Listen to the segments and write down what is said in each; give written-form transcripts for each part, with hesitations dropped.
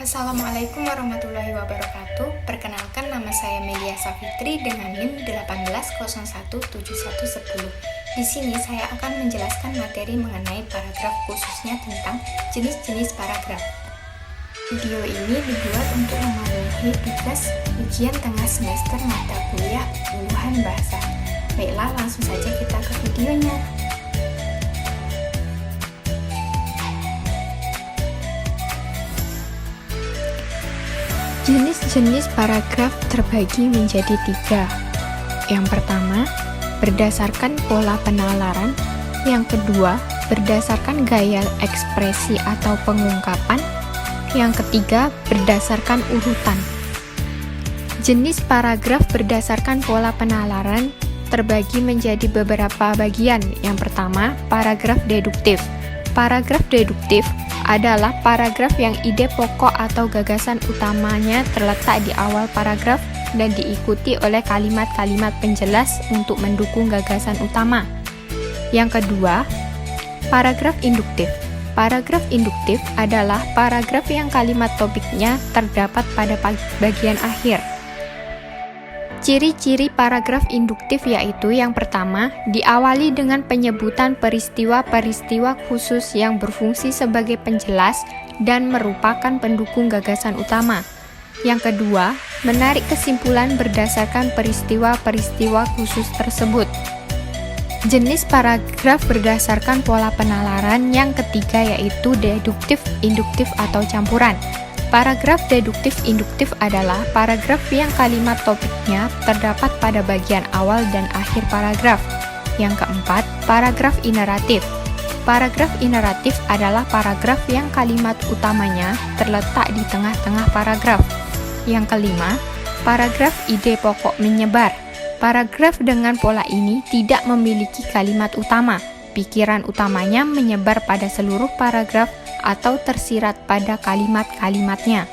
Assalamualaikum warahmatullahi wabarakatuh. Perkenalkan, nama saya Melia Safitri dengan NIM 18017110. Di sini saya akan menjelaskan materi mengenai paragraf, khususnya tentang jenis-jenis paragraf. Video ini dibuat untuk memenuhi tugas ujian tengah semester mata kuliah Puluhan Bahasa. Baiklah, langsung saja kita ke videonya. Jenis-jenis paragraf terbagi menjadi 3. Yang pertama, berdasarkan pola penalaran. Yang kedua, berdasarkan gaya ekspresi atau pengungkapan. Yang ketiga, berdasarkan urutan. Jenis paragraf berdasarkan pola penalaran terbagi menjadi beberapa bagian. Yang pertama, paragraf deduktif. Paragraf deduktif adalah paragraf yang ide pokok atau gagasan utamanya terletak di awal paragraf dan diikuti oleh kalimat-kalimat penjelas untuk mendukung gagasan utama. Yang kedua, paragraf induktif. Paragraf induktif adalah paragraf yang kalimat topiknya terdapat pada bagian akhir. Ciri-ciri paragraf induktif yaitu yang pertama, diawali dengan penyebutan peristiwa-peristiwa khusus yang berfungsi sebagai penjelas dan merupakan pendukung gagasan utama. Yang kedua, menarik kesimpulan berdasarkan peristiwa-peristiwa khusus tersebut. Jenis paragraf berdasarkan pola penalaran yang ketiga yaitu deduktif, induktif, atau campuran. Paragraf deduktif-induktif adalah paragraf yang kalimat topiknya terdapat pada bagian awal dan akhir paragraf. Yang keempat, paragraf ineratif. Paragraf ineratif adalah paragraf yang kalimat utamanya terletak di tengah-tengah paragraf. Yang kelima, paragraf ide pokok menyebar. Paragraf dengan pola ini tidak memiliki kalimat utama. Pikiran utamanya menyebar pada seluruh paragraf atau tersirat pada kalimat-kalimatnya.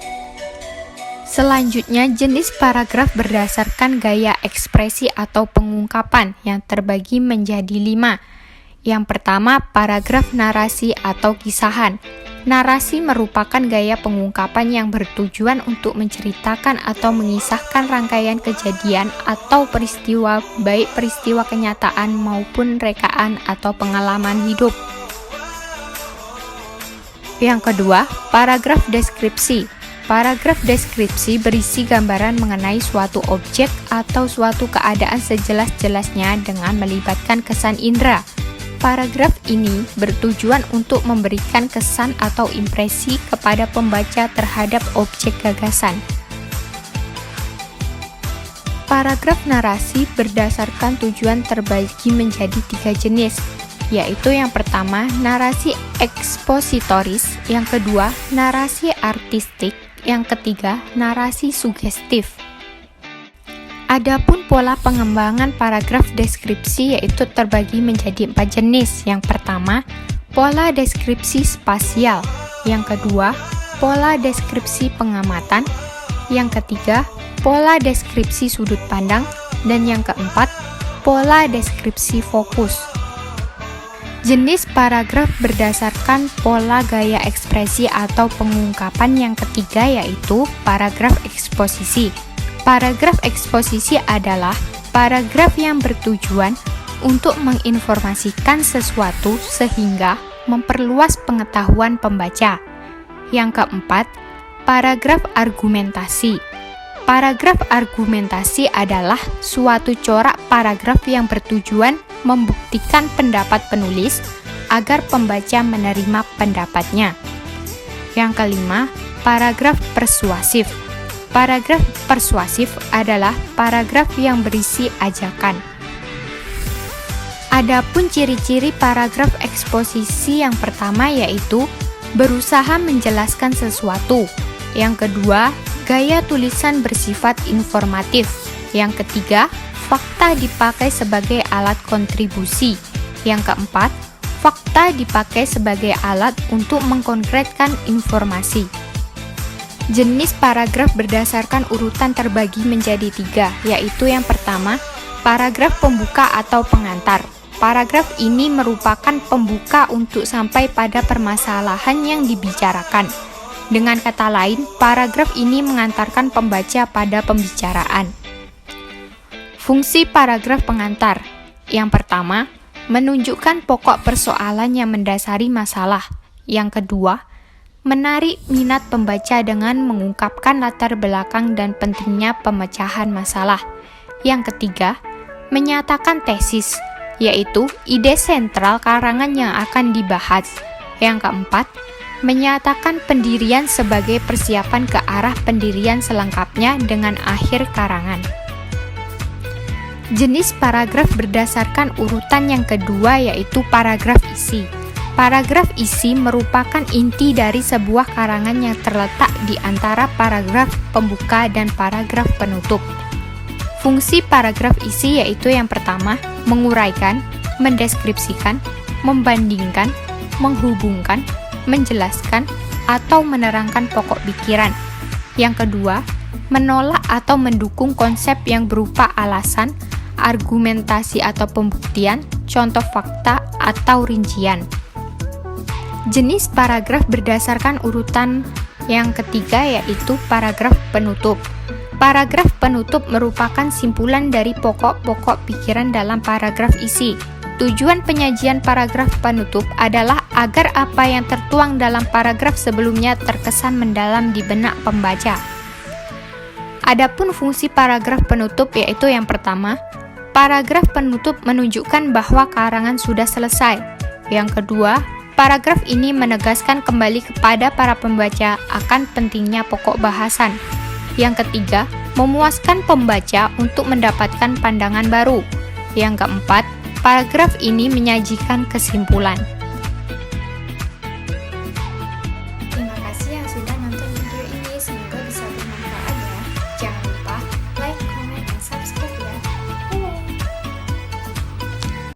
Selanjutnya, jenis paragraf berdasarkan gaya ekspresi atau pengungkapan yang terbagi menjadi 5. Yang pertama, paragraf narasi atau kisahan. Narasi merupakan gaya pengungkapan yang bertujuan untuk menceritakan atau mengisahkan rangkaian kejadian atau peristiwa, baik peristiwa kenyataan maupun rekaan atau pengalaman hidup. Yang kedua, paragraf deskripsi. Paragraf deskripsi berisi gambaran mengenai suatu objek atau suatu keadaan sejelas-jelasnya dengan melibatkan kesan indera. Paragraf ini bertujuan untuk memberikan kesan atau impresi kepada pembaca terhadap objek gagasan. Paragraf narasi berdasarkan tujuan terbagi menjadi 3 jenis, yaitu yang pertama, narasi ekspositoris, yang kedua, narasi artistik, yang ketiga, narasi sugestif. Adapun pola pengembangan paragraf deskripsi yaitu terbagi menjadi 4 jenis. Yang pertama, pola deskripsi spasial, yang kedua, pola deskripsi pengamatan, yang ketiga, pola deskripsi sudut pandang, dan yang keempat, pola deskripsi fokus. Jenis paragraf berdasarkan pola gaya ekspresi atau pengungkapan yang ketiga yaitu paragraf eksposisi. Paragraf eksposisi adalah paragraf yang bertujuan untuk menginformasikan sesuatu sehingga memperluas pengetahuan pembaca. Yang keempat, paragraf argumentasi. Paragraf argumentasi adalah suatu corak paragraf yang bertujuan membuktikan pendapat penulis agar pembaca menerima pendapatnya. Yang kelima, paragraf persuasif. Paragraf persuasif adalah paragraf yang berisi ajakan. Adapun ciri-ciri paragraf eksposisi yang pertama yaitu berusaha menjelaskan sesuatu. Yang kedua, gaya tulisan bersifat informatif. Yang ketiga, fakta dipakai sebagai alat kontribusi. Yang keempat, fakta dipakai sebagai alat untuk mengkonkretkan informasi. Jenis paragraf berdasarkan urutan terbagi menjadi 3, yaitu yang pertama, paragraf pembuka atau pengantar. Paragraf ini merupakan pembuka untuk sampai pada permasalahan yang dibicarakan. Dengan kata lain, paragraf ini mengantarkan pembaca pada pembicaraan. Fungsi paragraf pengantar. Yang pertama, menunjukkan pokok persoalan yang mendasari masalah. Yang kedua, menarik minat pembaca dengan mengungkapkan latar belakang dan pentingnya pemecahan masalah. Yang ketiga, menyatakan tesis, yaitu ide sentral karangan yang akan dibahas. Yang keempat, menyatakan pendirian sebagai persiapan ke arah pendirian selengkapnya dengan akhir karangan. Jenis paragraf berdasarkan urutan yang kedua yaitu paragraf isi. Paragraf isi merupakan inti dari sebuah karangan yang terletak di antara paragraf pembuka dan paragraf penutup. Fungsi paragraf isi yaitu yang pertama, menguraikan, mendeskripsikan, membandingkan, menghubungkan, menjelaskan, atau menerangkan pokok pikiran. Yang kedua, menolak atau mendukung konsep yang berupa alasan, argumentasi atau pembuktian, contoh fakta, atau rincian. Jenis paragraf berdasarkan urutan yang ketiga yaitu paragraf penutup. Paragraf penutup merupakan simpulan dari pokok-pokok pikiran dalam paragraf isi. Tujuan penyajian paragraf penutup adalah agar apa yang tertuang dalam paragraf sebelumnya terkesan mendalam di benak pembaca. Adapun fungsi paragraf penutup yaitu yang pertama, paragraf penutup menunjukkan bahwa karangan sudah selesai. Yang kedua, paragraf ini menegaskan kembali kepada para pembaca akan pentingnya pokok bahasan. Yang ketiga, memuaskan pembaca untuk mendapatkan pandangan baru. Yang keempat, paragraf ini menyajikan kesimpulan.